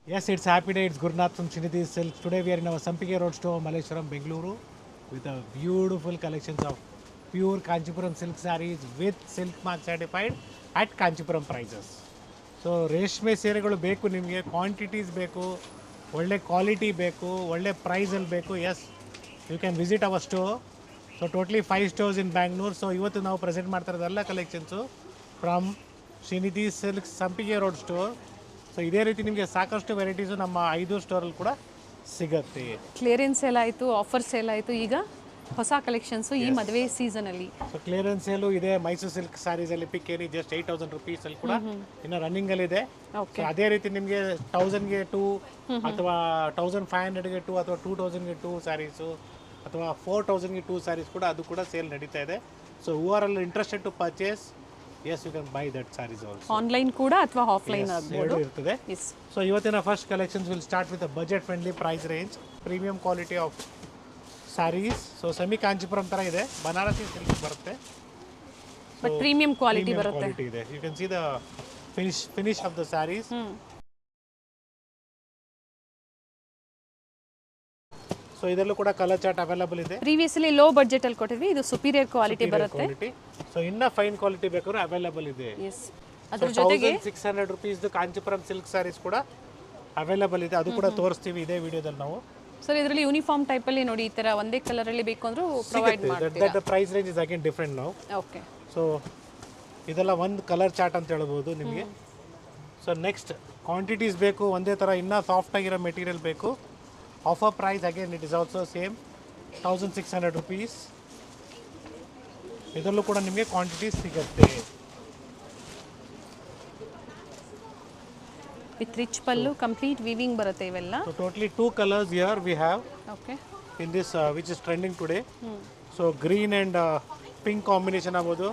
Yes, it's happy day. It's Gurnath from Srinidhi Silk. Today we are in our Sampige Road store, Malleshwaram, Bengaluru, with a beautiful collections of pure Kanchipuram silk sarees with silk mark certified at Kanchipuram prices. So ರೇಷ್ಮೆ ಸೀರೆಗಳು ಬೇಕು ನಿಮಗೆ, quantities ಬೇಕು, ಒಳ್ಳೆ quality ಬೇಕು, ಒಳ್ಳೆ ಪ್ರೈಸಲ್ಲಿ ಬೇಕು. Yes, you can visit our store. So totally 5 stores in Bangalore. So ಇವತ್ತು ನಾವು ಪ್ರೆಸೆಂಟ್ ಮಾಡ್ತಾ ಇರೋದು ಎಲ್ಲ collections from Shrinidhi silk Sampige road store. So ಇದೇ ರೀತಿ ನಿಮಗೆ ಸಾಕಷ್ಟು ವೆರೈಟೀಸು ನಮ್ಮ 5 ಸ್ಟೋರಲ್ಲಿ ಕೂಡ ಸಿಗುತ್ತೆ. ಕ್ಲಿಯರೆನ್ಸ್ ಸೇಲ್ ಆಯಿತು, ಆಫರ್ ಸೇಲ್ ಆಯಿತು, ಈಗ ಹೊಸ ಕಲೆಕ್ಷನ್ಸು ಈ ಮದುವೆ ಸೀಸನಲ್ಲಿ. ಸೊ ಕ್ಲಿಯರೆನ್ಸ್ ಸೇಲು ಇದೆ. ಮೈಸೂರು ಸಿಲ್ಕ್ ಸ್ಯಾರೀಸಲ್ಲಿ ಪಿಕ್ ಏನಿ ಜಸ್ಟ್ 8,000 ರುಪೀಸಲ್ಲಿ ಕೂಡ ಇನ್ನು ರನ್ನಿಂಗಲ್ಲಿದೆ. ಸೊ ಅದೇ ರೀತಿ ನಿಮಗೆ 1000ಗೆ 2 ಅಥವಾ 1500ಗೆ 2 ಅಥವಾ 2000ಗೆ 2 ಸ್ಯಾರೀಸು ಅಥವಾ 4000ಗೆ 2 ಸ್ಯಾರೀಸ್ ಕೂಡ ಅದು ಕೂಡ ಸೇಲ್ ನಡೀತಾ ಇದೆ. So who are all interested to purchase, yes you can buy that sarees also. Online ಕೂಡ ಅಥವಾ ಆಫ್ಲೈನ್ ಎರಡು ಇರ್ತದೆ. ಸೊ ಇವತ್ತಿನ first collections will start with budget friendly price range, premium quality of sarees. So semi Kanchipuram ಥರ ಇದೆ, Banarasi silk ಬರುತ್ತೆ, but premium quality ಬರುತ್ತೆ. ಇದೆ. You can see the finish of the sarees. So ಇದರಲ್ಲೂ ಕೂಡ ಕಲರ್ ಚಾರ್ಟ್ ಅವೈಲಬಲ್ ಇದೆ. ಪ್ರೀವಿಯಸ್ಲಿ ಲೋ ಬಜೆಟ್ ಅಲ್ಲಿ ಕೊಟ್ಟಿದ್ವಿ, ಇದು ಸುಪೀರಿಯರ್ ಕ್ವಾಲಿಟಿ ಬರುತ್ತೆ. ಸೊ ಇನ್ನ ಫೈನ್ ಕ್ವಾಲಿಟಿ ಬೇಕಾದ್ರೆ ಅವೈಲಬಲ್ ಇದೆ. ಅದ್ರ ಜೊತೆಗೆ 1600 ರುಪೀಸ್ ಕಾಂಚಿಪುರಂ ಸಿಲ್ಕ್ ಸ್ಯಾರೀಸ್ ಕೂಡ ಅವೈಲಬಲ್ ಇದೆ, ಅದು ಕೂಡ ತೋರಿಸ್ತೀವಿ ಇದೇ ವಿಡಿಯೋದಲ್ಲಿ ನಾವು. ಸರ್ ಇದರಲ್ಲಿ ಯೂನಿಫಾರ್ಮ್ ಟೈಪ್ ಅಲ್ಲಿ ನೋಡಿ, ಈ ತರ ಒಂದೇ ಕಲರ್ ಅಲ್ಲಿ ಬೇಕು ಅಂದ್ರೂ ಪ್ರೊವೈಡ್ ಮಾಡ್ತೀರಾ. The price range is again different ನಾವು. ಓಕೆ, ಸೊ ಇದೆಲ್ಲ ಒಂದು ಕಲರ್ ಚಾರ್ಟ್ ಅಂತ ಹೇಳ್ಬೋದು ನಿಮಗೆ. ಸೊ ನೆಕ್ಸ್ಟ್ ಕ್ವಾಂಟಿಟೀಸ್ ಬೇಕು ಒಂದೇ ಥರ, ಇನ್ನೂ ಸಾಫ್ಟ್ ಆಗಿರೋ ಮೆಟೀರಿಯಲ್ ಬೇಕು. Offer price again it is also same 1600 rupees. ಇದರಲ್ಲೂ ಕೂಡ ನಿಮಗೆ ಕ್ವಾಂಟಿಟೀಸ್ ಸಿಗುತ್ತೆ. With rich pallu, complete weaving ಬರುತ್ತೆ ಇವೆಲ್ಲ. So totally 2 colours here we have okay in this which is trending today. So green and pink combination ಆಗ್ಬೋದು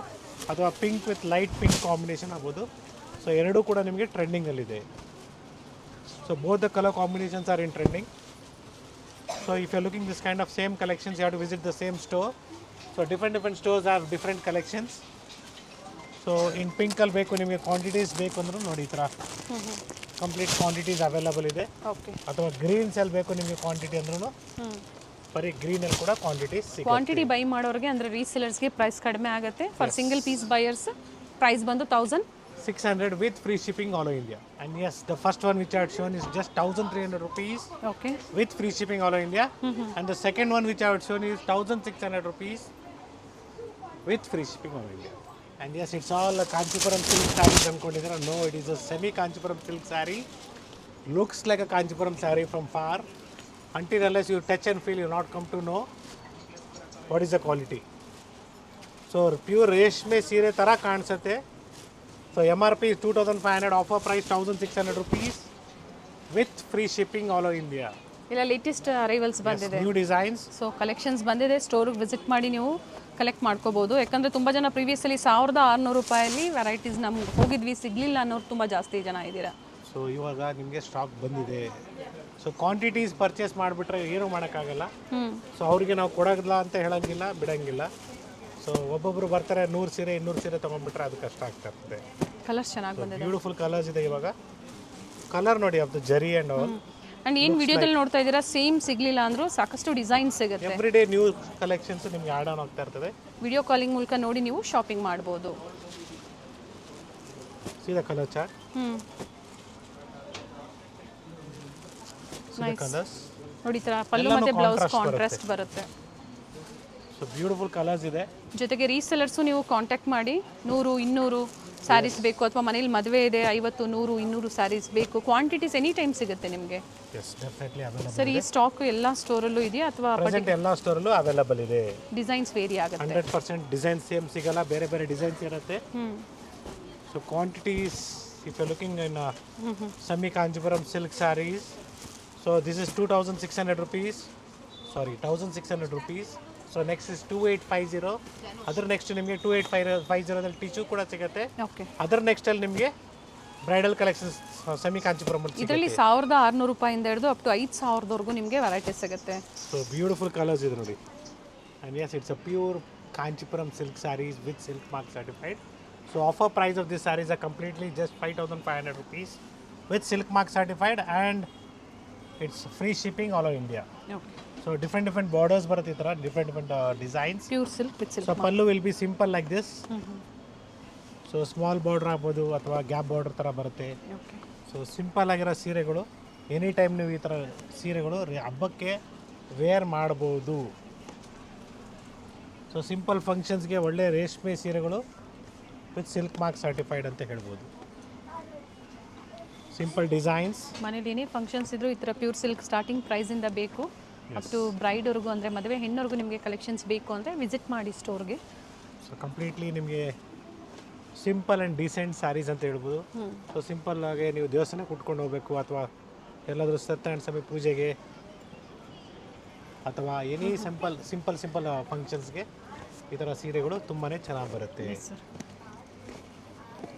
ಅಥವಾ pink with light pink combination ಆಗ್ಬೋದು. So ಎರಡೂ ಕೂಡ ನಿಮಗೆ ಟ್ರೆಂಡಿಂಗಲ್ಲಿದೆ. So both the colour combinations are in trending. So if you're looking this kind of same collections, you have to visit the same store. So different stores have different collections. So in pink ಅಲ್ಲಿ ಬೇಕು ನಿಮಗೆ quantities ಬೇಕು ಅಂದ್ರೂ ನೋಡಿ, ಈ ಥರ complete quantities available ಇದೆ. Okay, ಅಥವಾ ಗ್ರೀನ್ಸ್ ಅಲ್ಲಿ ಬೇಕು ನಿಮಗೆ ಕ್ವಾಂಟಿಟಿ ಅಂದ್ರೂ ಬರೀ ಗ್ರೀನ್ ಅಲ್ಲಿ ಕೂಡ ಕ್ವಾಂಟಿಟೀಸ್ ಸಿಗುತ್ತೆ. ಕ್ವಾಂಟಿಟಿ ಬೈ ಮಾಡೋರಿಗೆ ಅಂದರೆ ರೀಸೇಲರ್ಸ್ಗೆ ಪ್ರೈಸ್ ಕಡಿಮೆ ಆಗುತ್ತೆ. For single piece buyers price ಬಂದು 1600 with free shipping all over India. And yes, the first one which I had shown is just 1300 rupees okay with free shipping all over India. And the second one which I had shown is 1600 rupees with free shipping all over India. And yes, it's all a Kanchipuram silk sarees ankodidira. No, it is a semi Kanchipuram silk saree. Looks like a Kanchipuram saree from far. Until unless you touch and feel, you not come to know what is the quality. So pure ರೇಷ್ಮೆ ಸೀರೆ ಥರ ಕಾಣಿಸುತ್ತೆ. So MRP is 2500, offer price 1600 rupees with free shipping all over India. ಇಲ್ಲ latest arrivals ಬಂದಿದೆ, New designs. So collections ಬಂದಿದೆ. ಸ್ಟೋರಿಗೆ visit ಮಾಡಿ ನೀವು collect ಮಾಡ್ಕೋಬೋದು. ಯಾಕಂದರೆ ತುಂಬ ಜನ ಪ್ರೀವಿಯಸ್ಲಿ 1600 ರೂಪಾಯಲ್ಲಿ ವೆರೈಟೀಸ್ ನಮ್ಗೆ ಹೋಗಿದ್ವಿ, ಸಿಗಲಿಲ್ಲ ಅನ್ನೋರು ತುಂಬ ಜಾಸ್ತಿ ಜನ ಇದ್ದೀರಾ. ಸೊ ಇವಾಗ ನಿಮಗೆ ಸ್ಟಾಕ್ ಬಂದಿದೆ. ಸೊ ಕ್ವಾಂಟಿಟೀಸ್ ಪರ್ಚೇಸ್ ಮಾಡಿಬಿಟ್ರೆ ಏನೂ ಮಾಡೋಕ್ಕಾಗಲ್ಲ. ಸೊ ಅವರಿಗೆ ನಾವು ಕೊಡೋದಿಲ್ಲ ಅಂತ ಹೇಳೋಂಗಿಲ್ಲ, ಬಿಡೋಂಗಿಲ್ಲ. ಸೊ ಒಬ್ಬೊಬ್ಬರು ಬರ್ತಾರೆ 100 ಸೀರೆ 200 ಸೀರೆ ತೊಗೊಂಡ್ಬಿಟ್ರೆ ಅದು ಕಷ್ಟ ಆಗ್ತಾ ಇರ್ತದೆ. ಕಲರ್ಸ್ ಚೆನ್ನಾಗಿ ಬಂದಿದೆ, ಬ್ಯೂಟಿಫುಲ್ ಕಲರ್ಸ್ ಇದೆ. ಇವಾಗ ಕಲರ್ ನೋಡಿ, ಆಫ್ ದ ಜರಿ ಆ್ಯಂಡ್ ಆಲ್. ಆ್ಯಂಡ್ ಏನು ವಿಡಿಯೋದಲ್ಲಿ ನೋಡ್ತಾ ಇದ್ದೀರಾ, ಸೇಮ್ ಸಿಗಲಿಲ್ಲ ಅಂದರೂ ಸಾಕಷ್ಟು ಡಿಸೈನ್ ಸಿಗುತ್ತೆ. ಎವ್ರಿ ಡೇ ನ್ಯೂ ಕಲೆಕ್ಷನ್ಸ್ ನಿಮಗೆ ಆಡ್ ಆನ್ ಆಗ್ತಾ ಇರ್ತದೆ. ವಿಡಿಯೋ ಕಾಲಿಂಗ್ ಮೂಲಕ ನೋಡಿ ನೀವು ಶಾಪಿಂಗ್ ಮಾಡ್ಬೋದು. See the color chart. See the colors. ನೋಡಿ ಈ ಥರ ಪಲ್ಲು ಮತ್ತು ಬ್ಲೌಸ್ ಕಾಂಟ್ರಾಸ್ಟ್ ಬರುತ್ತೆ. ಸೊ ಬ್ಯೂಟಿಫುಲ್ ಕಲರ್ಸ್ ಇದೆ. ಜೊತೆಗೆ ರೀಸೆಲರ್ಸು ನೀವು ಕಾಂಟ್ಯಾಕ್ಟ್ ಮಾಡಿ 100 200 ಸ್ಯಾರೀಸ್ ಬೇಕು, ಅಥವಾ ಮನೇಲಿ ಮದುವೆ ಇದೆ 50 100 200 ಸ್ಯಾರೀಸ್ ಬೇಕು, ಕ್ವಾಂಟಿಟೀಸ್ ಎನಿ ಟೈಮ್ ಸಿಗುತ್ತೆ ನಿಮಗೆ. Yes, definitely available. ಸರ್ ಈ ಸ್ಟಾಕ್ ಎಲ್ಲ ಸ್ಟೋರಲ್ಲೂ ಇದೆಯಾ ಅಥವಾ ಪ್ರೆಸೆಂಟ್ ಎಲ್ಲ ಸ್ಟೋರಲ್ಲೂ ಅವೈಲಬಲ್ ಇದೆ. ಡಿಸೈನ್ಸ್ ವೇರಿ ಆಗುತ್ತೆ. 100% ಡಿಸೈನ್ ಸೇಮ್ ಸಿಗಲ್ಲ, ಬೇರೆ ಬೇರೆ ಡಿಸೈನ್ಸ್ ಇರುತ್ತೆ. So quantities if you looking in semi Kanchipuram silk sarees, so this is 2600 rupees. Sorry 1600 rupees. So next is 2850. ಅದರ ನೆಕ್ಸ್ಟ್ ನಿಮಗೆ 2850 ಟೀಚು ಕೂಡ ಸಿಗುತ್ತೆ. ಓಕೆ, ಅದರ ನೆಕ್ಸ್ಟಲ್ಲಿ ನಿಮಗೆ ಬ್ರೈಡಲ್ ಕಲೆಕ್ಷನ್ಸ್ ಸೆಮಿ ಕಾಂಚಿಪುರಂ ಇದರಲ್ಲಿ 1600 ರೂಪಾಯಿಂದ ಹಿಡಿದು ಅಪ್ ಟು 5000ವರೆಗೂ ನಿಮಗೆ ವೆರೈಟೀಸ್ ಸಿಗುತ್ತೆ. ಸೊ ಬ್ಯೂಟಿಫುಲ್ ಕಲರ್ಸ್ ಇದೆ ನೋಡಿ. And yes, it's a pure Kanchipuram silk saris with silk mark certified. So offer price of this sarees are completely just 5500 rupees with silk mark certified and it's free shipping all over India. Okay So different borders ಬರುತ್ತೆ ಈ ಥರ different designs. Pure silk with silk So pallu will be simple like this. So small border ಆಗ್ಬೋದು ಅಥವಾ gap border ಥರ ಬರುತ್ತೆ. Okay so simple ಆಗಿರೋ ಸೀರೆಗಳು any time ನೀವು ಈ ಥರ ಸೀರೆಗಳು ಹಬ್ಬಕ್ಕೆ ವೇರ್ ಮಾಡ್ಬೋದು. ಸೊ ಸಿಂಪಲ್ ಫಂಕ್ಷನ್ಸ್ಗೆ ಒಳ್ಳೆ ರೇಷ್ಮೆ ಸೀರೆಗಳು ವಿತ್ ಸಿಲ್ಕ್ ಮಾರ್ಕ್ ಸರ್ಟಿಫೈಡ್ ಅಂತ ಹೇಳ್ಬೋದು. Simple designs. ಮನೇಲಿ ಏನೇ ಫಂಕ್ಷನ್ಸ್ ಇದ್ರೂ ಈ ಥರ ಪ್ಯೂರ್ ಸಿಲ್ಕ್ ಸ್ಟಾರ್ಟಿಂಗ್ ಪ್ರೈಸಿಂದ ಬೇಕು ಅಪ್ ಟು ಬ್ರೈಡ್ವರೆಗೂ, ಅಂದರೆ ಮದುವೆ ಹೆಣ್ಣವರೆಗೂ ನಿಮಗೆ ಕಲೆಕ್ಷನ್ಸ್ ಬೇಕು ಅಂದರೆ ವಿಸಿಟ್ ಮಾಡಿ ಸ್ಟೋರ್ಗೆ. ಸೊ ಕಂಪ್ಲೀಟ್ಲಿ ನಿಮಗೆ ಸಿಂಪಲ್ ಆ್ಯಂಡ್ ಡೀಸೆಂಟ್ ಸ್ಯಾರೀಸ್ ಅಂತ ಹೇಳ್ಬೋದು. ಸೊ ಸಿಂಪಲ್ ಆಗಿ ನೀವು ದೇವಸ್ಥಾನಕ್ಕೆ ಉಟ್ಕೊಂಡು ಹೋಗಬೇಕು ಅಥವಾ ಎಲ್ಲಾದರೂ ಸತ್ಯನಾರಾಯಣ ಸ್ವಾಮಿ ಪೂಜೆಗೆ ಅಥವಾ ಎನಿ ಸಿಂಪಲ್ ಫಂಕ್ಷನ್ಸ್ಗೆ ಈ ಥರ ಸೀರೆಗಳು ತುಂಬಾ ಚೆನ್ನಾಗಿ ಬರುತ್ತೆ.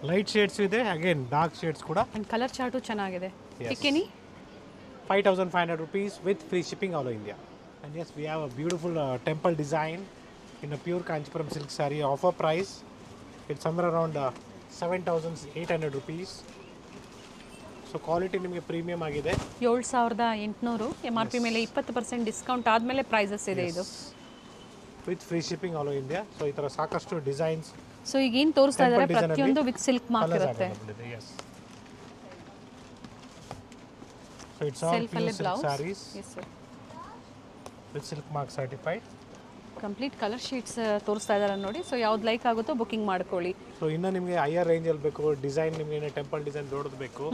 ಲೈಟ್ ಶೇಡ್ಸ್ ಇದೆ, ಅಗೇನ್ ಡಾರ್ಕ್ ಶೇಡ್ಸ್ ಕೂಡ. ಆ್ಯಂಡ್ ಕಲರ್ ಚಾರ್ಟು ಚೆನ್ನಾಗಿದೆ. ಟಿಕೆನಿ 5,500 rupees with free shipping all over India. And yes, we have a beautiful temple design in a pure Kanchipuram silk saree. Offer price, it's somewhere around 7,800 rupees. So quality ನಿಮಗೆ premium ಆಗಿದೆ. 7,800 MRP ಮೇಲೆ 20% discount ಆದಮೇಲೆ prices ಇದೆ ಇದು. With free shipping all over India. So ಈ ಥರ ಸಾಕಷ್ಟು designs. So ಈಗ ಏನು ತೋರಿಸ್ತಾ ಇದ್ದಾರೆ ಪ್ರತಿಯೊಂದು ವಿತ್ ಸಿಲ್ಕ್ ಮಾರ್ಕ್ ಇರುತ್ತೆ. Yes. So it's all pure silk sarees with silk mark certified. Complete colour sheets ತೋರಿಸ್ತಾ ಇದ್ದಾರೆ ನೋಡಿ. ಸೊ ಯಾವ್ದು ಲೈಕ್ ಆಗುತ್ತೋ ಬುಕಿಂಗ್ ಮಾಡ್ಕೊಳ್ಳಿ. ಸೊ ಇನ್ನು ನಿಮಗೆ ಹೈಯರ್ ರೇಂಜಲ್ಲಿ ಬೇಕು, ಡಿಸೈನ್ ನಿಮಗೆ ಟೆಂಪಲ್ ಡಿಸೈನ್ ದೊಡ್ಡದು ಬೇಕು,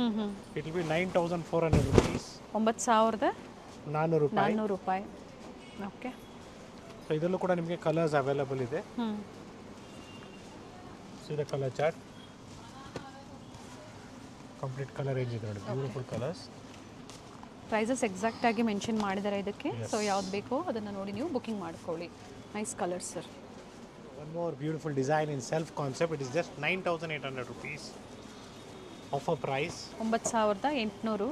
ಇಟ್ ವಿಲ್ ಬಿ 9,400 rupees. 9,400 ರೂಪಾಯಿ. ಓಕೆ. ಸೊ ಇದರಲ್ಲೂ ಕೂಡ ನಿಮಗೆ ಕಲರ್ಸ್ ಅವೈಲೇಬಲ್ ಇದೆ. ಸೊ ಇದು colour chart, complete colour range ಇದೆ ನೋಡಿ, ಬ್ಯೂಟಿಫುಲ್ ಕಲರ್ಸ್. ಪ್ರೈಸಸ್ ಎಕ್ಸಾಕ್ಟ್ ಆಗಿ ಮೆನ್ಷನ್ ಮಾಡಿದ್ದಾರೆ ಇದಕ್ಕೆ. ಸೊ ಯಾವ್ದು ಬೇಕೋ ಅದನ್ನು ನೋಡಿ ನೀವು ಬುಕಿಂಗ್ ಮಾಡ್ಕೊಳ್ಳಿ. Nice colours sir. One more beautiful design in self concept. It is just 9,800 rupees. Offer price 9,800.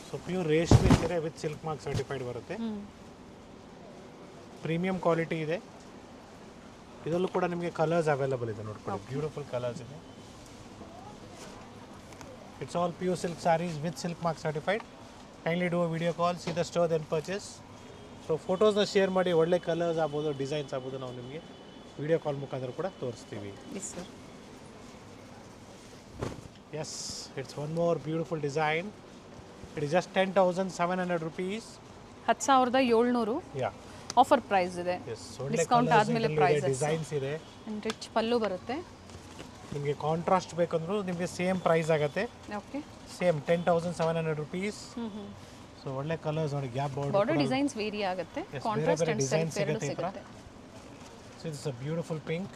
So pure ರೇಷ್ಮೆ ಸೀರೆ ವಿತ್ ಸಿಲ್ಕ್ ಮಾರ್ಕ್ ಸರ್ಟಿಫೈಡ್ ಬರುತ್ತೆ. ಪ್ರೀಮಿಯಂ ಕ್ವಾಲಿಟಿ ಇದೆ. ಇದರಲ್ಲೂ ಕೂಡ ನಿಮಗೆ ಕಲರ್ಸ್ ಅವೈಲೇಬಲ್ ಇದೆ ನೋಡ್ಕೊಳ್ಳಿ, ಬ್ಯೂಟಿಫುಲ್ ಕಲರ್ಸ್ ಇದೆ. It's all pure silk saris with silk mark certified. Kindly do a video call, see the store then purchase. So ಫೋಟೋಸ್ನ ಶೇರ್ ಮಾಡಿ, ಒಳ್ಳೆ ಕಲರ್ಸ್ ಆಗ್ಬೋದು, ಡಿಸೈನ್ಸ್ ಆಗ್ಬೋದು, ನಾವು ನಿಮಗೆ ವಿಡಿಯೋ ಕಾಲ್ ಮುಖಾಂತರ ಕೂಡ ತೋರಿಸ್ತೀವಿ. Yes, it's one more beautiful design. It is just 10,700 rupees. 10,700. Yeah, offer price ಇದೆ. ಡಿಸ್ಕೌಂಟ್ ಆದಮೇಲೆ ಪ್ರೈಸಸ್. ಡಿಸೈನ್ಸ್ ಇದೆ. ರಿಚ್ ಪಲ್ಲು ಬರುತ್ತೆ. ನಿಮಗೆ ಕಾಂಟ್ರಾಸ್ಟ್ ಬೇಕಂದ್ರೂ ನಿಮಗೆ ಸೇಮ್ ಪ್ರೈಸ್ ಆಗುತ್ತೆ. Okay, same 10,700 rupees. ಸೊ ಒಳ್ಳೆ ಕಲರ್ಸ್ ನೋಡಿ, ಗ್ಯಾಪ್ ಬಾರ್ಡರ್ ಡಿಸೈನ್ಸ್ ವೇರಿ ಆಗುತ್ತೆ. ಕಾಂಟ್ರಾಸ್ಟ್ ಅಂಡ್ ಸೆಲ್ಫ್ ಎರಡು ಸಿಗುತ್ತೆ. So it's a beautiful pink.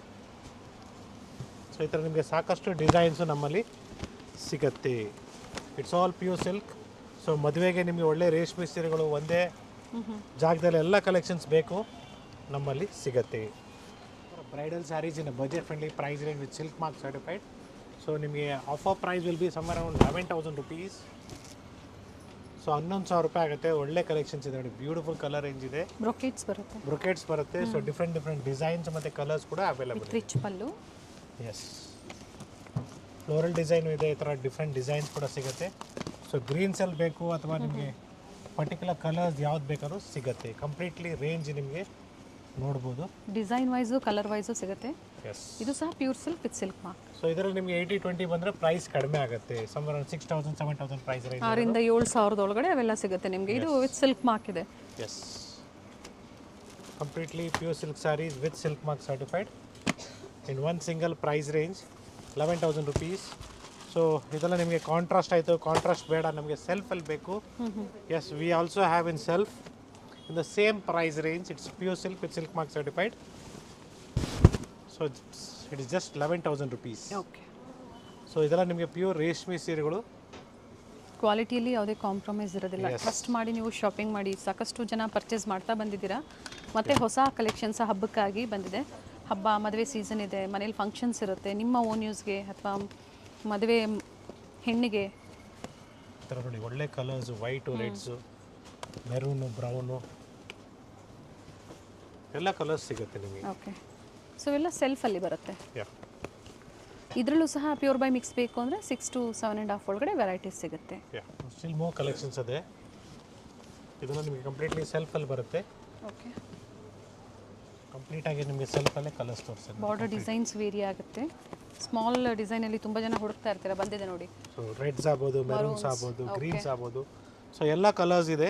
So ಈ ಥರ ನಿಮಗೆ ಸಾಕಷ್ಟು ಡಿಸೈನ್ಸು ನಮ್ಮಲ್ಲಿ ಸಿಗುತ್ತೆ. It's all pure silk. So ಮದುವೆಗೆ ನಿಮಗೆ ಒಳ್ಳೆ ರೇಷ್ಮೆ ಸೀರೆಗಳು ಒಂದೇ ಜಾಗದಲ್ಲಿ ಎಲ್ಲ ಕಲೆಕ್ಷನ್ಸ್ ಬೇಕು, ನಮ್ಮಲ್ಲಿ ಸಿಗುತ್ತೆ. Bridal sarees in budget friendly price range with silk mark certified. So ನಿಮಗೆ offer price will be somewhere around 11,000 rupees. So 11,000 ರೂಪಾಯಿ ಆಗುತ್ತೆ. ಒಳ್ಳೆ ಕಲೆಕ್ಷನ್ಸ್ ಇದೆ ನೋಡಿ, ಬ್ಯೂಟಿಫುಲ್ ಕಲರ್ ರೇಂಜ್ ಇದೆ. ಬ್ರೊಕೆಟ್ಸ್ ಬರುತ್ತೆ. ಸೊ ಡಿಫ್ರೆಂಟ್ ಡಿಸೈನ್ಸ್ ಮತ್ತು ಕಲರ್ಸ್ ಕೂಡ ಅವೈಲೇಬಲ್. ರಿಚ್ ಪಲ್ಲು. ಎಸ್, ಫ್ಲೋರಲ್ ಡಿಸೈನು ಇದೆ. ಈ ಥರ ಡಿಫ್ರೆಂಟ್ ಡಿಸೈನ್ಸ್ ಕೂಡ ಸಿಗುತ್ತೆ. ಸೊ ಗ್ರೀನ್ಸಲ್ಲಿ ಬೇಕು ಅಥವಾ ನಿಮಗೆ ಪರ್ಟಿಕ್ಯುಲರ್ ಕಲರ್ಸ್ ಯಾವ್ದು ಬೇಕಾದ್ರೂ ಸಿಗುತ್ತೆ. ಕಂಪ್ಲೀಟ್ಲಿ ರೇಂಜ್ ನಿಮಗೆ ನೋಡ್ಬೋದು. ಡಿಸೈನ್ ವೈಸು ಕಲರ್ ವೈಸು ಸಿಗುತ್ತೆ. ಎಸ್, ಇದು ಸಹ pure silk with silk mark. So ಇದರಲ್ಲಿ ನಿಮಗೆ 80-20 ಬಂದರೆ ಪ್ರೈಸ್ ಕಡಿಮೆ ಆಗುತ್ತೆ. Somewhere 6,000-7,000 price range. 6,000-7,000 ಒಳಗಡೆ ಅವೆಲ್ಲ ಸಿಗುತ್ತೆ ನಿಮಗೆ. ಇದು ವಿತ್ ಸಿಲ್ಕ್ ಮಾರ್ಕ್ ಇದೆ. Yes, completely pure silk saris with silk mark certified in one single price range 11,000 rupees. So ಇದೆಲ್ಲ ನಿಮಗೆ ಕಾಂಟ್ರಾಸ್ಟ್ ಆಯಿತು. ಕಾಂಟ್ರಾಸ್ಟ್ ಬೇಡ, ನಮಗೆ ಸೆಲ್ಫಲ್ಲಿ ಬೇಕು. Yes, we also have in self in the same price range. It's pure silk with silk mark certified. So it is just 11,000 rupees. Okay. So ಇದೆಲ್ಲ ನಿಮಗೆ pure ರೇಷ್ಮೆ ಸೀರೆಗಳು. ಕ್ವಾಲಿಟಿಯಲ್ಲಿ ಯಾವುದೇ ಕಾಂಪ್ರಮೈಸ್ ಇರೋದಿಲ್ಲ. ಟ್ರಸ್ಟ್ ಮಾಡಿ ನೀವು ಶಾಪಿಂಗ್ ಮಾಡಿ. ಸಾಕಷ್ಟು ಜನ ಪರ್ಚೇಸ್ ಮಾಡ್ತಾ ಬಂದಿದ್ದೀರಾ. ಮತ್ತು ಹೊಸ ಕಲೆಕ್ಷನ್ಸ್ ಹಬ್ಬಕ್ಕಾಗಿ ಬಂದಿದೆ. ಹಬ್ಬ, ಮದುವೆ ಸೀಸನ್ ಇದೆ, ಮನೇಲಿ ಫಂಕ್ಷನ್ಸ್ ಇರುತ್ತೆ, ನಿಮ್ಮ ಓನ್ ಯೂಸ್ಗೆ ಅಥವಾ ಮದುವೆ ಹೆಣ್ಣಿಗೆ. ಥರ ನೋಡಿ, ಒಳ್ಳೆ ಕಲರ್ಸು, ವೈಟು, ರೆಡ್ಸು, ಮೆರೂನು, ಬ್ರೌನು, ಎಲ್ಲ ಕಲರ್ಸ್ ಸಿಗುತ್ತೆ ನಿಮಗೆ. ಓಕೆ. ಸೊ ಎಲ್ಲ ಸೆಲ್ಫಲ್ಲಿ ಬರುತ್ತೆ. ಯಾ, ಇದರಲ್ಲೂ ಸಹ ಪ್ಯೂರ್ ಬೈ ಮಿಕ್ಸ್ ಬೇಕು ಅಂದರೆ 6 to 7.5 ಒಳಗಡೆ ವೆರೈಟೀಸ್ ಸಿಗುತ್ತೆ. ಸ್ಟಿಲ್ ಮೋರ್ ಕಲೆಕ್ಷನ್ಸ್ ಇದೆ. ಇದನ್ನು ನಿಮಗೆ ಕಂಪ್ಲೀಟ್ಲಿ ಸೆಲ್ಫಲ್ಲಿ ಬರುತ್ತೆ. ಓಕೆ, ಕಂಪ್ಲೀಟಾಗಿ ನಿಮಗೆ ಸೆಲ್ಫಲ್ಲೇ ಕಲರ್ಸ್ ತೋರಿಸ್ತೀನಿ. ಬಾರ್ಡರ್ ಡಿಸೈನ್ಸ್ ವೇರಿ ಆಗುತ್ತೆ. ಸ್ಮಾಲ್ ಡಿಸೈನಲ್ಲಿ ತುಂಬ ಜನ ಹುಡುಕ್ತಾ ಇರ್ತೀರ, ಬಂದಿದೆ ನೋಡಿ. ಸೊ ರೆಡ್ಸ್ ಆಗ್ಬೋದು, ಮೆರೂನ್ಸ್ ಆಗ್ಬೋದು, ಗ್ರೀನ್ಸ್ ಆಗ್ಬೋದು, ಸೊ ಎಲ್ಲ ಕಲರ್ಸ್ ಇದೆ.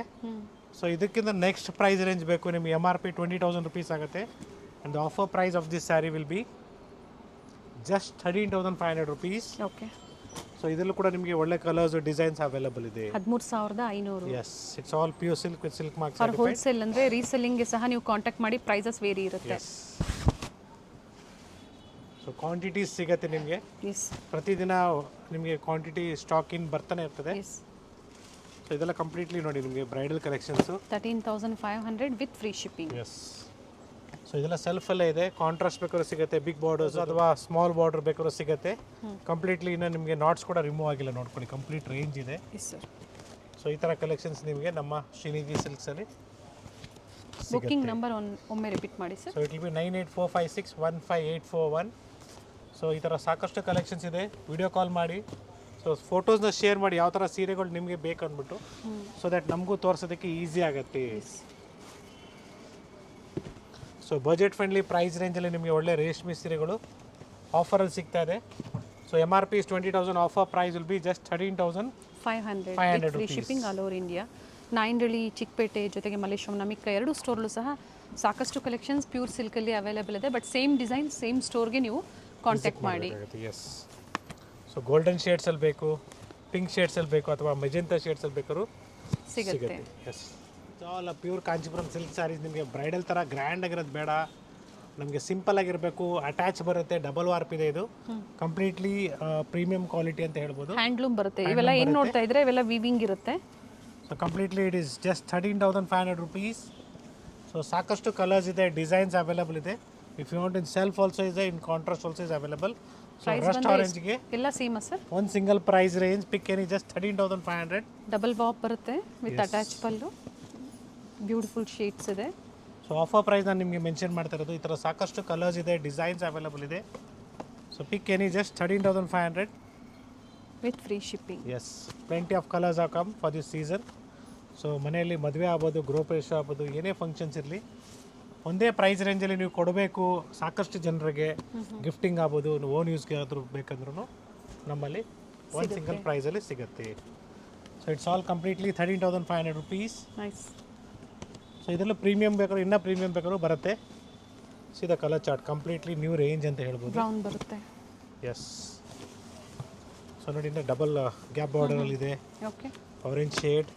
ಸೊ ಇದಕ್ಕಿಂತ ನೆಕ್ಸ್ಟ್ ಪ್ರೈಸ್ ರೇಂಜ್ ಬೇಕು ನಿಮಗೆ MRP 20,000 rupees ಆಗುತ್ತೆ. And the offer price of this saree will be just 13,500 rupees. Okay, so ಇದರಲ್ಲೂ ಕೂಡ ನಿಮಗೆ ಒಳ್ಳೆ ಕಲರ್ಸ್ ಡಿಸೈನ್ಸ್ ಅವೈಲಬಲ್ ಇದೆ. 13,500. Yes, it's all pure silk with silk mark for wholesale ಅಂದರೆ ರೀಸೆಲ್ಲಿಂಗ್ಗೆ ಸಹ ನೀವು ಕಾಂಟ್ಯಾಕ್ಟ್ ಮಾಡಿ, ಪ್ರೈಸಸ್ ವೇರಿ ಇರುತ್ತೆ. ಸೊ ಕ್ವಾಂಟಿಟೀಸ್ ಸಿಗುತ್ತೆ ನಿಮಗೆ. ಎಸ್, ಪ್ರತಿದಿನ ನಿಮಗೆ ಕ್ವಾಂಟಿಟಿ ಸ್ಟಾಕ್ ಇನ್ ಬರ್ತಾನೆ ಇರ್ತದೆ. ಎಸ್. ಸೊ ಇದೆಲ್ಲ ಕಂಪ್ಲೀಟ್ಲಿ ನೋಡಿ ನಿಮಗೆ bridal collections. 13,500 with free shipping. Yes. So ಇದೆಲ್ಲ ಸೆಲ್ಫಲ್ಲೇ ಇದೆ. ಕಾಂಟ್ರಾಸ್ಟ್ ಬೇಕಾದ್ರೂ ಸಿಗುತ್ತೆ, ಬಿಗ್ ಬಾರ್ಡರ್ಸ್ ಅಥವಾ ಸ್ಮಾಲ್ ಬಾರ್ಡರ್ ಬೇಕಾದ್ರೂ ಸಿಗುತ್ತೆ. ಕಂಪ್ಲೀಟ್ಲಿ ಇನ್ನು ನಿಮಗೆ ನಾಟ್ಸ್ ಕೂಡ ರಿಮೂವ್ ಆಗಿಲ್ಲ, ನೋಡ್ಕೊಳ್ಳಿ. ಕಂಪ್ಲೀಟ್ ರೇಂಜ್ ಇದೆ. S sir. ಸೊ ಈ ಥರ ಕಲೆಕ್ಷನ್ಸ್ ನಿಮಗೆ ನಮ್ಮ ಶ್ರೀನಿಧಿ ಸಿಲ್ಕ್ಸಲ್ಲಿ ಬುಕ್ಕಿಂಗ್ ನಂಬರ್ ಒಮ್ಮೆ ರಿಪೀಟ್ ಮಾಡಿ sir. So it will be 9845615841. So ಈ ಥರ ಸಾಕಷ್ಟು ಕಲೆಕ್ಷನ್ಸ್ ಇದೆ. ವಿಡಿಯೋ ಕಾಲ್ ಮಾಡಿ, ಸೊ ಫೋಟೋಸ್ನ ಶೇರ್ ಮಾಡಿ ಯಾವ ಥರ ಸೀರೆಗಳು ನಿಮಗೆ ಬೇಕು ಅಂದ್ಬಿಟ್ಟು, ಸೊ ದ್ಯಾಟ್ ನಮಗೂ ತೋರಿಸೋದಕ್ಕೆ ಈಸಿ ಆಗುತ್ತೆ. ಸೊ ಬಜೆಟ್ ಫ್ರೆಂಡ್ಲಿ ಪ್ರೈಸ್ ರೇಂಜಲ್ಲಿ ನಿಮಗೆ ಒಳ್ಳೆ ರೇಷ್ಮೆ ಸೀರೆಗಳು ಆಫರಲ್ಲಿ ಸಿಗ್ತಾ ಇದೆ. So MRP is 20,000, offer price will be just 13,500 free shipping all over India. Nayandahalli, Chickpet ಜೊತೆಗೆ ಮಲ್ಲೇಶ್ವರಂ, ನಮಿಕ್ಕ ಎರಡು ಸ್ಟೋರ್ಲು ಸಹ ಸಾಕಷ್ಟು ಕಲೆಕ್ಷನ್ಸ್ ಪ್ಯೂರ್ ಸಿಲ್ಕಲ್ಲಿ ಅವೈಲೇಬಲ್ ಇದೆ. ಬಟ್ ಸೇಮ್ ಡಿಸೈನ್ ಸೇಮ್ ಸ್ಟೋರ್ಗೆ ನೀವು ಕಾಂಟ್ಯಾಕ್ಟ್ ಮಾಡಿ. ಎಸ್. ಸೊ ಗೋಲ್ಡನ್ ಶೇಡ್ಸಲ್ಲಿ ಬೇಕು, ಪಿಂಕ್ ಶೇಡ್ಸಲ್ಲಿ ಬೇಕು, ಅಥವಾ ಮೆಜೆಂಟಾ ಶೇಡ್ಸಲ್ಲಿ ಬೇಕಾದ್ರೂ ಸಿಗುತ್ತೆ. Yes. All pure Kanchipuram silk sarees. ನಿಮಗೆ ಬ್ರೈಡಲ್ ಥರ ಗ್ರ್ಯಾಂಡ್ ಆಗಿರೋದು ಬೇಡ, ನಮಗೆ ಸಿಂಪಲ್ ಆಗಿರಬೇಕು. ಅಟ್ಯಾಚ್ ಬರುತ್ತೆ, ಡಬಲ್ ವಾರ್ಪ್ ಇದೆ. ಇದು ಕಂಪ್ಲೀಟ್ಲಿ ಪ್ರೀಮಿಯಂ ಕ್ವಾಲಿಟಿ ಅಂತ ಹೇಳ್ಬೋದು. ಹ್ಯಾಂಡ್ಲೂಮ್ ಬರುತ್ತೆ. ಇವೆಲ್ಲ ಏನು ನೋಡ್ತಾ ಇದ್ರೆ ಇವೆಲ್ಲ ವೀವಿಂಗ್ ಇರುತ್ತೆ. So completely it is just 13,500 rupees. So ಸಾಕಷ್ಟು ಕಲರ್ಸ್ ಇದೆ, ಡಿಸೈನ್ಸ್ ಅವೈಲಬಲ್ ಇದೆ. If you want in self also ಇದೆ, in contrast also is available. So rust ಆರೆಂಜ್ಗೆ ಎಲ್ಲ ಸೇಮ್ ಸರ್. ಒಂದು single price range pick any just 13,500. Double ಬಾಪ್ ಬರುತ್ತೆ with attach pallu. Beautiful shades ಇದೆ. ಸೊ ಆಫರ್ ಪ್ರೈಸ್ ನಾನು ನಿಮಗೆ ಮೆನ್ಷನ್ ಮಾಡ್ತಾ ಇರೋದು. ಈ ಥರ ಸಾಕಷ್ಟು ಕಲರ್ಸ್ ಇದೆ, ಡಿಸೈನ್ಸ್ ಅವೈಲಬಲ್ ಇದೆ. So pick any just 13,500 with free shipping. Yes, plenty of colours are come for this season. So ಮನೆಯಲ್ಲಿ ಮದುವೆ ಆಗ್ಬೋದು, ಗೃಹಪ್ರವೇಶ ಆಗ್ಬೋದು, ಏನೇ ಫಂಕ್ಷನ್ಸ್ ಇರಲಿ, ಒಂದೇ ಪ್ರೈಸ್ ರೇಂಜಲ್ಲಿ ನೀವು ಕೊಡಬೇಕು ಸಾಕಷ್ಟು ಜನರಿಗೆ. ಗಿಫ್ಟಿಂಗ್ ಆಗ್ಬೋದು, ಓನ್ ಯೂಸ್ಗೆ ಆದರೂ ಬೇಕಂದ್ರೂ ನಮ್ಮಲ್ಲಿ ಒಂದು ಸಿಂಗಲ್ ಪ್ರೈಸಲ್ಲಿ ಸಿಗುತ್ತೆ. So it's all completely 13,500 rupees. Nice. So ಇದರಲ್ಲೂ ಪ್ರೀಮಿಯಂ ಬೇಕಾದ್ರೂ, ಇನ್ನೂ ಪ್ರೀಮಿಯಂ ಬೇಕಾದ್ರೂ ಬರುತ್ತೆ. ಸೀದಾ colour chart completely new range ಅಂತ ಹೇಳ್ಬೋದು. ಬ್ರೌನ್ ಬರುತ್ತೆ. ಎಸ್. ಸೊ ನೋಡಿ, ಇನ್ನು ಡಬಲ್ ಗ್ಯಾಪ್ ಬಾರ್ಡರಲ್ಲಿ ಇದೆ. Okay, orange shade,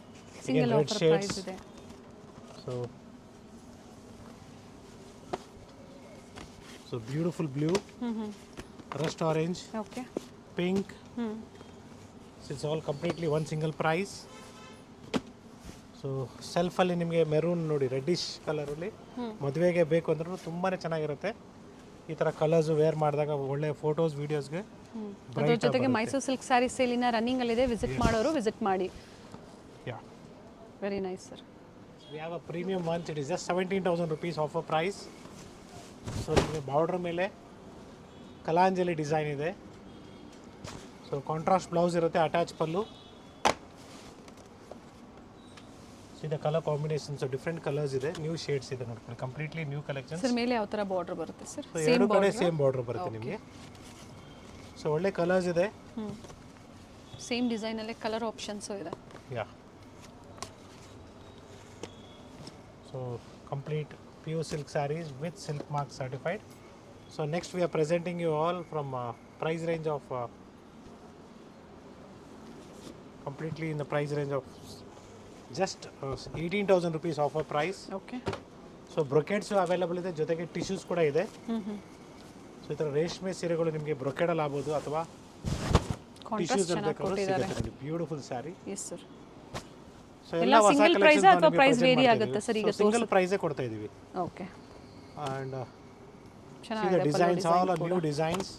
single red offer shades. Price ಇದೆ. So beautiful blue, rust orange, okay, pink. It's all completely one single price. So ಸೆಲ್ಫಲ್ಲಿ ನಿಮಗೆ ಮೆರೂನ್ ನೋಡಿ, ರೆಡ್ಡಿಶ್ ಕಲರಲ್ಲಿ ಮದುವೆಗೆ ಬೇಕು ಅಂದ್ರೂ ತುಂಬಾ ಚೆನ್ನಾಗಿರುತ್ತೆ. ಈ ಥರ ಕಲರ್ಸು ವೇರ್ ಮಾಡಿದಾಗ ಒಳ್ಳೆ ಫೋಟೋಸ್, ವೀಡಿಯೋಸ್ಗೆ. ಅದ್ರ ಜೊತೆಗೆ ಮೈಸೂರು ಸಿಲ್ಕ್ ಸ್ಯಾರಿ ಸೇಲಿನ ರನ್ನಿಂಗಲ್ಲಿದೆ. ವಿಸಿಟ್ ಮಾಡೋರು ವಿಸಿಟ್ ಮಾಡಿ. Yeah, very nice sir. We have a premium ones. It is just 17,000 rupees offer price. So ನಿಮಗೆ ಬಾರ್ಡ್ರ್ ಮೇಲೆ ಕಲಾಂಜಲಿ ಡಿಸೈನ್ ಇದೆ. ಸೊ ಕಾಂಟ್ರಾಸ್ಟ್ ಬ್ಲೌಸ್ ಇರುತ್ತೆ, ಅಟ್ಯಾಚ್ ಪಲ್ಲು. ಇದು ಕಲರ್ ಕಾಂಬಿನೇಷನ್ಸ್, ಡಿಫ್ರೆಂಟ್ ಕಲರ್ಸ್ ಇದೆ, ನ್ಯೂ ಶೇಡ್ಸ್ ಇದೆ ನೋಡ್ಕೊಳ್ಳಿ. Completely new collection. ಸರ್ ಮೇಲೆ ಯಾವ ಥರ ಬಾರ್ಡರ್ ಬರುತ್ತೆ ಸರ್? ಸೊ ಎರಡು ಕಡೆ ಸೇಮ್ ಬಾರ್ಡರ್ ಬರುತ್ತೆ ನಿಮಗೆ. ಸೊ ಒಳ್ಳೆ ಕಲರ್ಸ್ ಇದೆ. ಸೇಮ್ ಡಿಸೈನಲ್ಲೇ ಕಲರ್ ಆಪ್ಷನ್ಸು ಇದೆ. Yeah. So complete pure silk saris with silk mark certified. So next we are presenting you all from price range of completely in the price range of just 18,000 rupees offer price. Okay. So brocades available ಇದೆ, ಜೊತೆಗೆ tissues ಕೂಡ ಇದೆ. So ಈ ಥರ ರೇಷ್ಮೆ ಸೀರೆಗಳು ನಿಮಗೆ ಬ್ರೊಕೆಡಲ್ಲಿ ಆಗ್ಬೋದು ಅಥವಾ ಟಿಶ್ಯೂಸ್ ಅಲ್ಲಿ ಬೇಕಾದ್ರೂ ಸಿಗುತ್ತೆ. Beautiful saree. Yes sir. So ಎಲ್ಲ ಹೊಸ ಸಿಂಗಲ್ ಪ್ರೈಸ್ ಅಥವಾ ಪ್ರೈಸ್ ವೇರಿ ಆಗುತ್ತೆ ಸರ್? ಈಗ ಸಿಂಗಲ್ ಪ್ರೈಸೇ ಕೊಡ್ತಾ ಇದೀವಿ. ಓಕೆ. ಅಂಡ್ ಚೆನ್ನಾಗಿದೆ. Designs all are new designs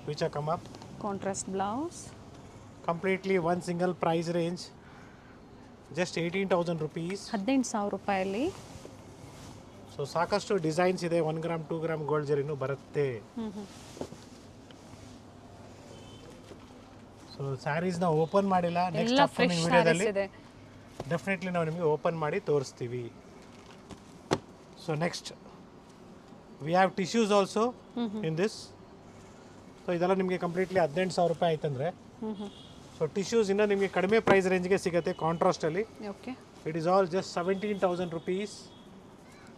which are come up. Contrast blouse. Completely one single price range, just 18,000 rupees. 18,000 ರೂಪಾಯಲ್ಲಿ. ಸೊ ಸಾಕಷ್ಟು ಡಿಸೈನ್ಸ್ ಇದೆ. 1 ಗ್ರಾಮ್ 2 ಗ್ರಾಮ್ ಗೋಲ್ಡ್ ಜರಿನೂ ಬರುತ್ತೆ. ಸೊ ಸ್ಯಾರೀಸ್ನ ಓಪನ್ ಮಾಡಿಲ್ಲ, ನೆಕ್ಸ್ಟ್ ಎಲ್ಲ ಅಪ್ಕಮಿಂಗ್ ಫ್ರೆಶ್ ವಿಡಿಯೋದಲ್ಲಿ ಸ್ಯಾರೀಸ್ ಇದೆ. ಡೆಫಿನೆಟ್ಲಿ ನಾವು ನಿಮಗೆ ಓಪನ್ ಮಾಡಿ ತೋರಿಸ್ತೀವಿ. So next we have tissues also in this. So ಇದೆಲ್ಲ ನಿಮಗೆ ಕಂಪ್ಲೀಟ್ಲಿ 18,000 ರೂಪಾಯಿ ಆಯ್ತಂದರೆ, ಸೊ ಟಿಶ್ಯೂಸ್ ಇನ್ನೂ ನಿಮಗೆ ಕಡಿಮೆ ಪ್ರೈಸ್ ರೇಂಜ್ಗೆ ಸಿಗುತ್ತೆ ಕಾಂಟ್ರಾಸ್ಟಲ್ಲಿ. Okay, it is all just 17,000 rupees.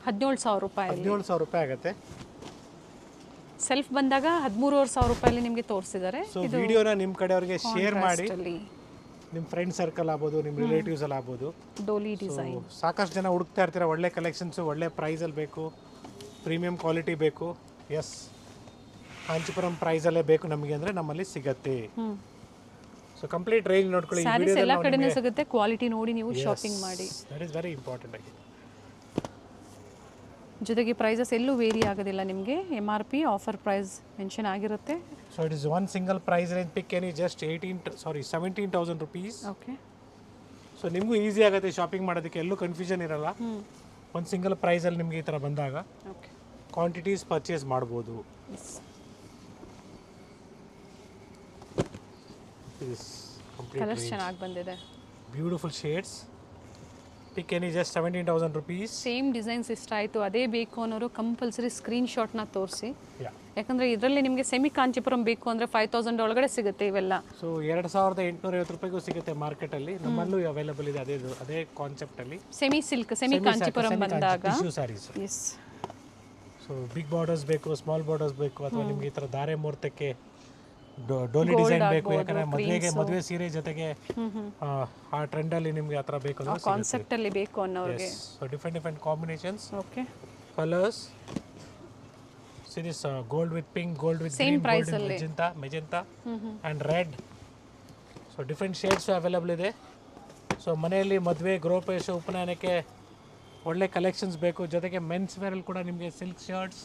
17,000 ರೂಪಾಯಿ. 17,000 ರೂಪಾಯಿ ಆಗುತ್ತೆ. ಸೆಲ್ಫ್ ಬಂದಾಗ 13,500 ರೂಪಾಯಲ್ಲಿ ನಿಮಗೆ ತೋರಿಸಿದ್ದಾರೆ. ಸೊ ವಿಡಿಯೋನ ನಿಮ್ಮ ಕಡೆಯವ್ರಿಗೆ ಶೇರ್ ಮಾಡಿ, ಅಲ್ಲಿ ನಿಮ್ಮ ಫ್ರೆಂಡ್ ಸರ್ಕಲ್ ಆಗ್ಬೋದು, ನಿಮ್ಮ ರಿಲೇಟಿವ್ಸ್ ಅಲ್ಲಿ ಆಗ್ಬೋದು. ಡೋಲಿ ಡಿಸೈನ್. ಸಾಕಷ್ಟು ಜನ ಹುಡುಕ್ತಾ ಇರ್ತೀರ, ಒಳ್ಳೆ ಕಲೆಕ್ಷನ್ಸು, ಒಳ್ಳೆ ಪ್ರೈಸಲ್ಲಿ ಬೇಕು, ಪ್ರೀಮಿಯಂ ಕ್ವಾಲಿಟಿ ಬೇಕು. ಎಸ್, ಕಾಂಚೀಪುರಂ ಪ್ರೈಸಲ್ಲೇ ಬೇಕು ನಮಗೆ ಅಂದರೆ ನಮ್ಮಲ್ಲಿ ಸಿಗತ್ತೆ. ಸೊ ಕಂಪ್ಲೀಟ್ ರೇಂಜ್ ನೋಡ್ಕೊಳ್ಳಿ. ಸ್ಯಾರೀಸ್ ಎಲ್ಲ ಕಡೆನೂ ಸಿಗುತ್ತೆ, ಕ್ವಾಲಿಟಿ ನೋಡಿ ನೀವು ಶಾಪಿಂಗ್ ಮಾಡಿ. ದಟ್ ಈಸ್ ವೆರಿ ಇಂಪಾರ್ಟೆಂಟ್ ಆಗಿ. ಜೊತೆಗೆ ಪ್ರೈಸಸ್ ಎಲ್ಲೂ ವೇರಿ ಆಗೋದಿಲ್ಲ ನಿಮಗೆ. MRP ಆಫರ್ ಪ್ರೈಸ್ ಮೆನ್ಷನ್ ಆಗಿರುತ್ತೆ. So it is one single price range pick any just 17,000 rupees. Okay, so ನಿಮಗೂ ಈಸಿ ಆಗುತ್ತೆ ಶಾಪಿಂಗ್ ಮಾಡೋದಕ್ಕೆ, ಎಲ್ಲೂ ಕನ್ಫ್ಯೂಷನ್ ಇರಲ್ಲ. ಒಂದು ಸಿಂಗಲ್ ಪ್ರೈಸಲ್ಲಿ ನಿಮಗೆ ಈ ಥರ ಬಂದಾಗ ಓಕೆ, ಕ್ವಾಂಟಿಟೀಸ್ ಪರ್ಚೇಸ್ ಮಾಡ್ಬೋದು. ಕಲರ್ಸ್ ಚೆನ್ನಾಗಿ ಬಂದಿದೆ. Beautiful shades. ಪಿಕ್ any just 17,000 rupees. Same designs ಇಷ್ಟ ಆಯಿತು, ಅದೇ ಬೇಕು ಅನ್ನೋರು ಕಂಪಲ್ಸರಿ ಸ್ಕ್ರೀನ್ಶಾಟ್ನ ತೋರಿಸಿ. ಯಾ, ಯಾಕಂದರೆ ಇದರಲ್ಲಿ ನಿಮಗೆ ಸೆಮಿ ಕಾಂಚೀಪುರಂ ಬೇಕು ಅಂದರೆ 5,000 ಒಳಗಡೆ ಸಿಗುತ್ತೆ ಇವೆಲ್ಲ. ಸೊ 2,850 ರೂಪಾಯಿಗೂ ಸಿಗುತ್ತೆ ಮಾರ್ಕೆಟಲ್ಲಿ. ನಮ್ಮಲ್ಲೂ ಅವೈಲೇಬಲ್ ಇದೆ ಅದೇ ಕಾನ್ಸೆಪ್ಟಲ್ಲಿ. ಸೆಮಿ ಸಿಲ್ಕ್, ಸೆಮಿ ಕಾಂಚೀಪುರಂ ಬಂದಾಗ tissue sarees. Yes. So big borders ಬೇಕು, ಸ್ಮಾಲ್ ಬಾರ್ಡರ್ಸ್ ಬೇಕು, ಅಥವಾ ನಿಮ್ಗೆ ಈ ಥರ ಧಾರೆ ಮುಹೂರ್ತಕ್ಕೆ ಡೋಲಿ ಡಿಸೈನ್ ಬೇಕು, ಯಾಕಂದರೆ ಮದುವೆ ಸೀರೆ ಜೊತೆಗೆ ಆ ಟ್ರೆಂಡಲ್ಲಿ ನಿಮಗೆ ಆ ಥರ ಬೇಕು ಅಂದ್ರೆ ಕಾನ್ಸೆಪ್ಟ್ ಅಲ್ಲಿ ಬೇಕು ಅನ್ನೋರಿಗೆ. So different combinations, okay, colours. See this gold with pink, gold with Same green, price gold with magenta and red. So different shades available ಇದೆ. ಸೊ ಮನೆಯಲ್ಲಿ ಮದುವೆ, ಗೃಹಪ್ರವೇಶ, ಉಪನಯನಕ್ಕೆ ಒಳ್ಳೆ ಕಲೆಕ್ಷನ್ಸ್ ಬೇಕು. ಜೊತೆಗೆ ಮೆನ್ಸ್ ವೇರಲ್ಲಿ ಕೂಡ ನಿಮಗೆ ಸಿಲ್ಕ್ ಶರ್ಟ್ಸ್,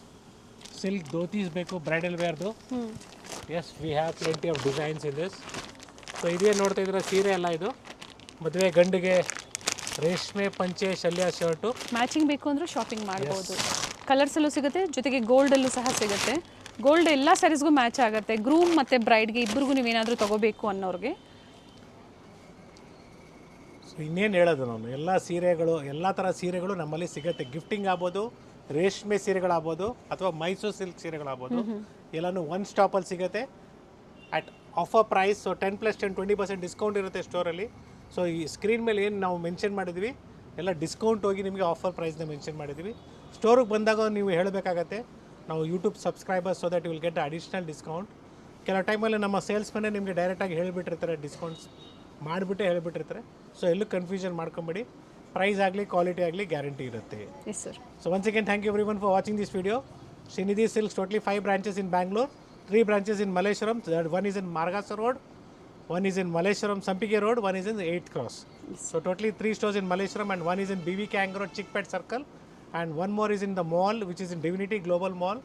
ಸಿಲ್ಕ್ ಧೋತೀಸ್ ಬೇಕು, ಬ್ರೈಡಲ್ ವೇರ್ದು. Yes, we have plenty of designs in this. So ಇದೇ ನೋಡ್ತಾ ಇದ್ರೆ ಸೀರೆ ಅಲ್ಲ, ಇದು ಮದುವೆ ಗಂಡಿಗೆ ರೇಷ್ಮೆ ಪಂಚೆ, ಶಲ್ಯ ಶರ್ಟು. ಮ್ಯಾಚಿಂಗ್ ಬೇಕು ಅಂದರೆ ಶಾಪಿಂಗ್ ಮಾಡ್ಬೋದು. ಕಲರ್ಸಲ್ಲೂ ಸಿಗುತ್ತೆ, ಜೊತೆಗೆ ಗೋಲ್ಡಲ್ಲೂ ಸಹ ಸಿಗುತ್ತೆ. ಗೋಲ್ಡ್ ಎಲ್ಲ ಸ್ಯಾರೀಸ್ಗೂ ಮ್ಯಾಚ್ ಆಗುತ್ತೆ. ಗ್ರೂಮ್ ಮತ್ತು ಬ್ರೈಡ್ಗೆ ಇಬ್ಬರಿಗೂ ನೀವೇನಾದರೂ ತೊಗೋಬೇಕು ಅನ್ನೋರಿಗೆ. ಸೊ ಇನ್ನೇನು ಹೇಳೋದು, ನಾನು ಎಲ್ಲ ಸೀರೆಗಳು, ಎಲ್ಲ ಥರ ಸೀರೆಗಳು ನಮ್ಮಲ್ಲಿ ಸಿಗುತ್ತೆ. ಗಿಫ್ಟಿಂಗ್ ಆಗ್ಬೋದು, ರೇಷ್ಮೆ ಸೀರೆಗಳಾಗ್ಬೋದು, ಅಥವಾ ಮೈಸೂರು ಸಿಲ್ಕ್ ಸೀರೆಗಳಾಗ್ಬೋದು, ಎಲ್ಲನೂ ಒನ್ ಸ್ಟಾಪಲ್ಲಿ ಸಿಗುತ್ತೆ at offer price. So 10+10 20% discount ಇರುತ್ತೆ ಸ್ಟೋರಲ್ಲಿ. ಸೊ ಈ ಸ್ಕ್ರೀನ್ ಮೇಲೆ ಏನು ನಾವು ಮೆನ್ಷನ್ ಮಾಡಿದ್ವಿ ಎಲ್ಲ ಡಿಸ್ಕೌಂಟ್ ಹೋಗಿ ನಿಮಗೆ ಆಫರ್ ಪ್ರೈಸ್ನ ಮೆನ್ಷನ್ ಮಾಡಿದ್ವಿ. ಸ್ಟೋರಿಗೆ ಬಂದಾಗ ನೀವು ಹೇಳಬೇಕಾಗತ್ತೆ, ನಾವು YouTube subscribers, so that you will get additional discount. ಕೆಲವು ಟೈಮಲ್ಲಿ ನಮ್ಮ ಸೇಲ್ಸ್ ಮನೆ ನಿಮಗೆ ಡೈರೆಕ್ಟಾಗಿ ಹೇಳಿಬಿಟ್ಟಿರ್ತಾರೆ, ಡಿಸ್ಕೌಂಟ್ಸ್ ಮಾಡಿಬಿಟ್ಟೆ ಹೇಳಿಬಿಟ್ಟಿರ್ತಾರೆ. ಸೊ ಎಲ್ಲೂ ಕನ್ಫ್ಯೂಷನ್ ಮಾಡ್ಕೊಂಬೇಡಿ. ಪ್ರೈಸ್ ಆಗಲಿ, ಕ್ವಾಲಿಟಿ ಆಗಲಿ, ಗ್ಯಾರಂಟಿ ಇರುತ್ತೆ. Yes sir. So once again thank you everyone for watching this video. Srinidhi silks totally 5 branches in Bangalore, 3 branches in Malleshwaram. One is in Margasa Road, one is in Malleshwaram Sampige Road, one is in the 8th Cross. So totally 3 stores in Malleshwaram, and one is in BVK Ang Road, Chickpet Circle, and one more is in the mall, which is in Divinity Global Mall,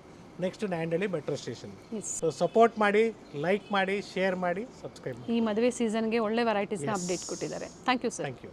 next to Nandali Metro Station. So support ಮಾಡಿ, like ಮಾಡಿ, share ಮಾಡಿ, subscribe ಮಾಡಿ. ಈ ಮದುವೆ ಸೀಸನ್ಗೆ ಒಳ್ಳೆ ವೆರೈಟೀಸ್ನ update ಕೊಟ್ಟಿದ್ದಾರೆ. Thank you sir. Thank you.